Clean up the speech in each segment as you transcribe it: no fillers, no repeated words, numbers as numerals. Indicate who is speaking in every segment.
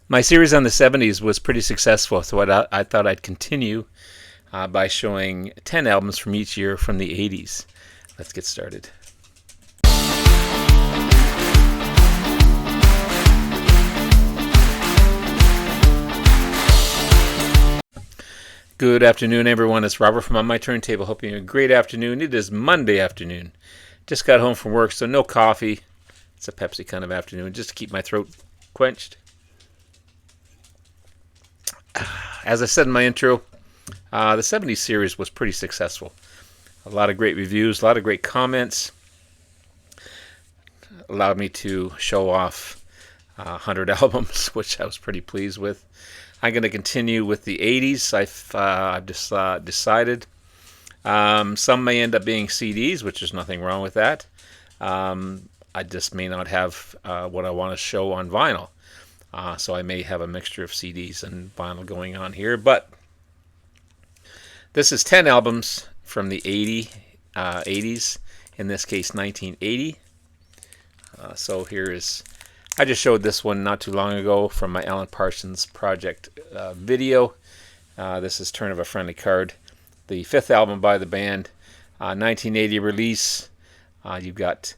Speaker 1: My series on the 70s was pretty successful, so I thought I'd continue by showing 10 albums from each year from the 80s. Let's get started. Good afternoon, everyone. It's Robert from On My Turntable. Hoping you have a great afternoon. It is Monday afternoon. Just got home from work, so no coffee. It's a Pepsi kind of afternoon, just to keep my throat quenched. As I said in my intro, the 70s series was pretty successful. A lot of great reviews, a lot of great comments. Allowed me to show off 100 albums, which I was pretty pleased with. I'm going to continue with the 80s. I've just decided. Some may end up being CDs, which is nothing wrong with that. I just may not have what I want to show on vinyl. So I may have a mixture of CDs and vinyl going on here. But this is 10 albums from the 80s, in this case 1980. So here is, I just showed this one not too long ago from my Alan Parsons Project video. This is Turn of a Friendly Card, the fifth album by the band, 1980 release. You've got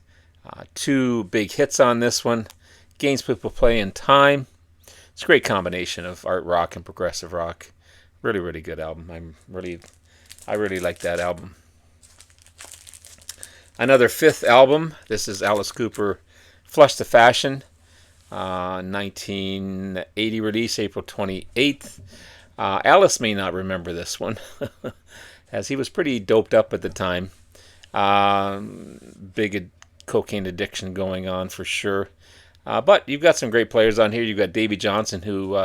Speaker 1: two big hits on this one. Gains People Play in Time. It's a great combination of art rock and progressive rock. Really, really good album. I really like that album. Another fifth album. This is Alice Cooper, Flush the Fashion, 1980 release, April 28th. Alice may not remember this one, as he was pretty doped up at the time. Big cocaine addiction going on for sure. But you've got some great players on here. You've got Davy Johnson, who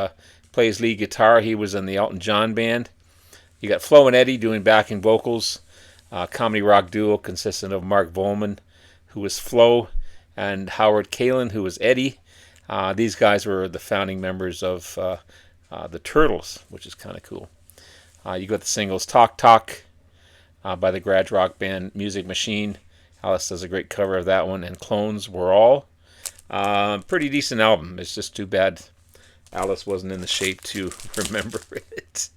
Speaker 1: plays lead guitar. He was in the Elton John band. You got Flo and Eddie doing backing vocals. Comedy rock duo consisting of Mark Volman, who was Flo, and Howard Kalin, who was Eddie. These guys were the founding members of the Turtles, which is kind of cool. You got the singles Talk Talk by the garage rock band Music Machine. Alice does a great cover of that one, and Clones Were All. Pretty decent album. It's just too bad Alice wasn't in the shape to remember it.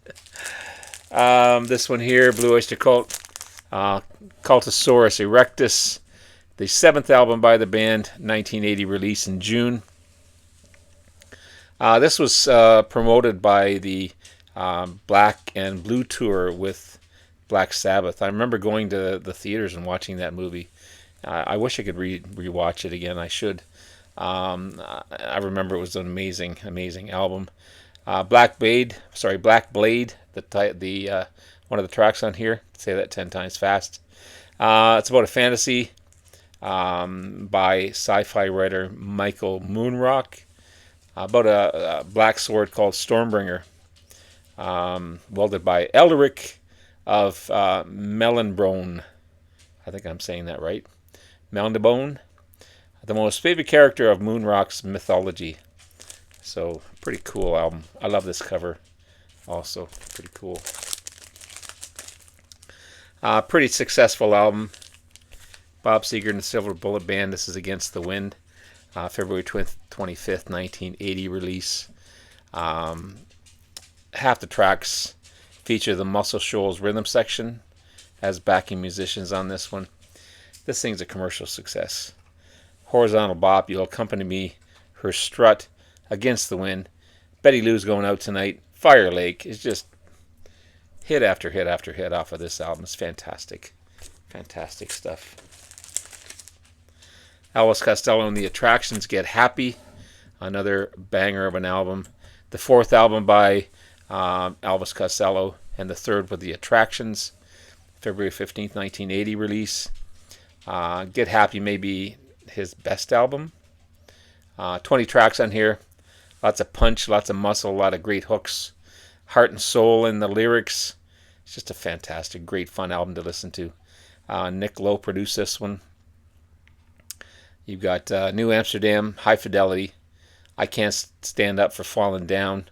Speaker 1: This one here, Blue Oyster Cult, Cultosaurus Erectus, the seventh album by the band, 1980 release in June. This was promoted by the Black and Blue tour with Black Sabbath. I remember going to the theaters and watching that movie. I wish I could rewatch it again. I should. I remember it was an amazing, amazing album. Black Blade, the one of the tracks on here. Say that 10 times fast. It's about a fantasy by sci-fi writer Michael Moonrock about a black sword called Stormbringer, wielded by Eldrick of Mellenbrone. I think I'm saying that right. Melnibone, the most favorite character of Moonrock's mythology. So, pretty cool album. I love this cover also. Pretty cool. Pretty successful album. Bob Seager and the Silver Bullet Band. This is Against the Wind. February 25th, 1980 release. Half the tracks feature the Muscle Shoals rhythm section as backing musicians on this one. This thing's a commercial success. Horizontal Bop, You'll Accompany Me, Her Strut, Against the Wind, Betty Lou's Going Out Tonight, Fire Lake is just hit after hit after hit off of this album. It's fantastic. Fantastic stuff. Elvis Costello and the Attractions, Get Happy, another banger of an album. The fourth album by Elvis Costello, and the third with the Attractions, February 15th, 1980 release. Get Happy may be his best album. 20 tracks on here. Lots of punch, lots of muscle, a lot of great hooks. Heart and soul in the lyrics. It's just a fantastic, great, fun album to listen to. Nick Lowe produced this one. You've got New Amsterdam, High Fidelity, I Can't Stand Up for Falling Down,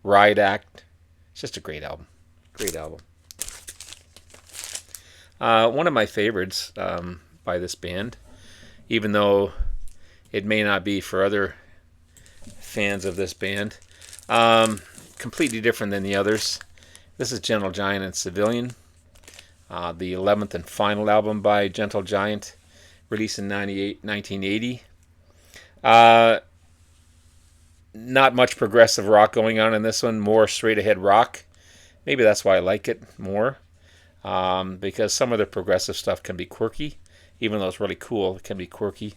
Speaker 1: Riot Act. It's just a great album. Great album. One of my favorites by this band, even though it may not be for other fans of this band, Completely different than the others. This is Gentle Giant and Civilian, the 11th and final album by Gentle Giant, released in 1980. Not much progressive rock going on in this one, more straight ahead rock. Maybe that's why I like it more, because some of the progressive stuff can be quirky, even though it's really cool, it can be quirky.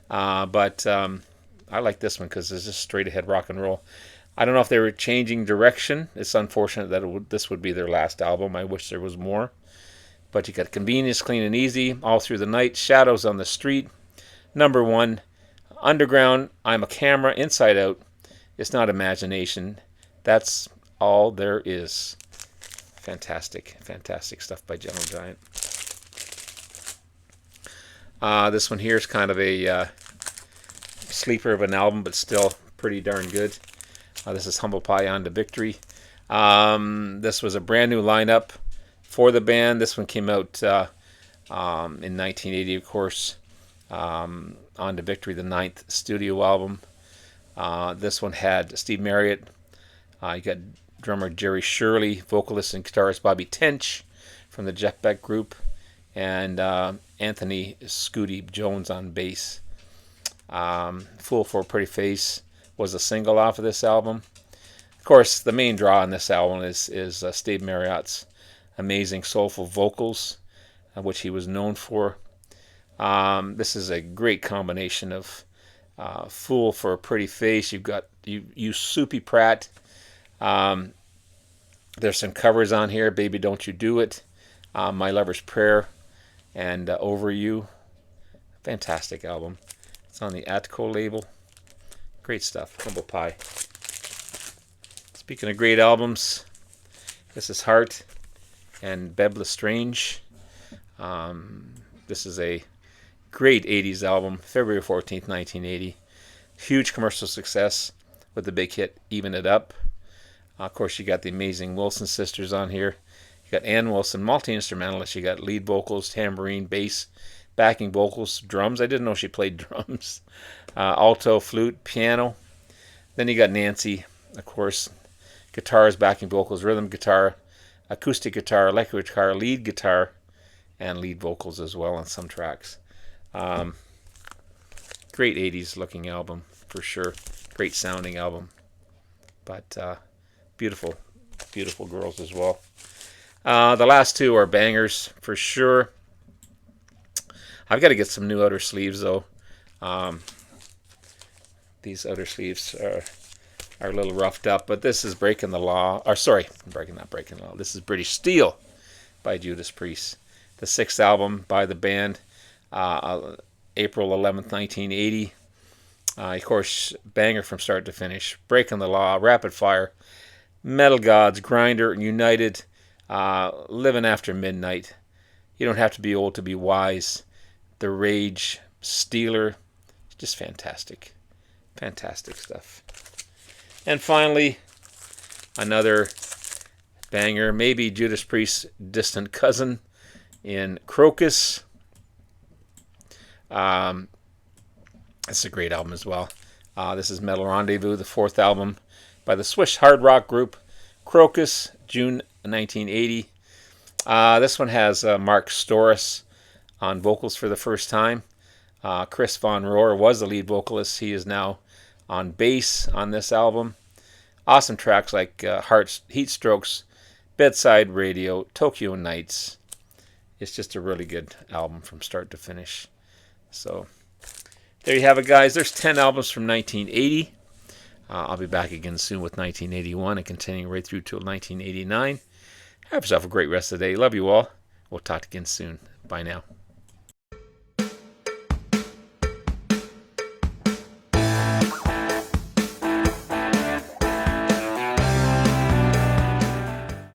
Speaker 1: But I like this one because it's just straight ahead rock and roll. I don't know if they were changing direction. It's unfortunate that this would be their last album. I wish there was more. But you got Convenience, Clean and Easy, All Through the Night, Shadows on the Street, Number One, Underground, I'm a Camera, Inside Out, It's Not Imagination. That's all there is. Fantastic, fantastic stuff by Gentle Giant. This one here is kind of a sleeper of an album, but still pretty darn good. This is Humble Pie On to Victory. This was a brand new lineup for the band. This one came out in 1980, of course. On to Victory, the 9th studio album. This one had Steve Marriott. You got drummer Jerry Shirley, vocalist and guitarist Bobby Tench from the Jeff Beck Group, and Anthony Scooty Jones on bass. Fool for a Pretty Face was a single off of this album. Of course, the main draw on this album is Steve Marriott's amazing soulful vocals, which he was known for. This is a great combination of Fool for a Pretty Face. You've got you Soupy Pratt. There's some covers on here. Baby Don't You Do It, My Lover's Prayer, and Over You. Fantastic album. It's on the Atco label. Great stuff. Humble Pie. Speaking of great albums, this is Heart and Beb Lestrange. This is a great 80s album, February 14th, 1980. Huge commercial success with the big hit Even It Up. Of course, you got the amazing Wilson sisters on here. You got Ann Wilson, multi-instrumentalist. You got lead vocals, tambourine, bass, backing vocals, drums. I didn't know she played drums. Alto, flute, piano. Then you got Nancy, of course. Guitars, backing vocals, rhythm guitar, acoustic guitar, electric guitar, lead guitar, and lead vocals as well on some tracks. Great 80s looking album for sure. Great sounding album. But beautiful, beautiful girls as well. The last two are bangers for sure. I've got to get some new outer sleeves though. These outer sleeves are a little roughed up, but this is Breaking the Law. Or sorry, not Breaking the Law. This is British Steel by Judas Priest. The 6th album by the band, April 11th, 1980. Of course, banger from start to finish. Breaking the Law, Rapid Fire, Metal Gods, Grinder, United, Living After Midnight. You Don't Have to Be Old to Be Wise. The Rage, Steeler. Just fantastic. Fantastic stuff. And finally, another banger, maybe Judas Priest's distant cousin in Crocus. It's a great album as well. This is Metal Rendezvous, the 4th album by the Swiss hard rock group Crocus, June 1980. This one has Mark Storis on vocals for the first time. Chris Von Rohr was the lead vocalist. He is now on bass on this album. Awesome tracks like Heat Strokes, Bedside Radio, Tokyo Nights. It's just a really good album from start to finish. So there you have it, guys. There's 10 albums from 1980. I'll be back again soon with 1981 and continuing right through till 1989. Have yourself a great rest of the day. Love you all. We'll talk again soon. Bye now.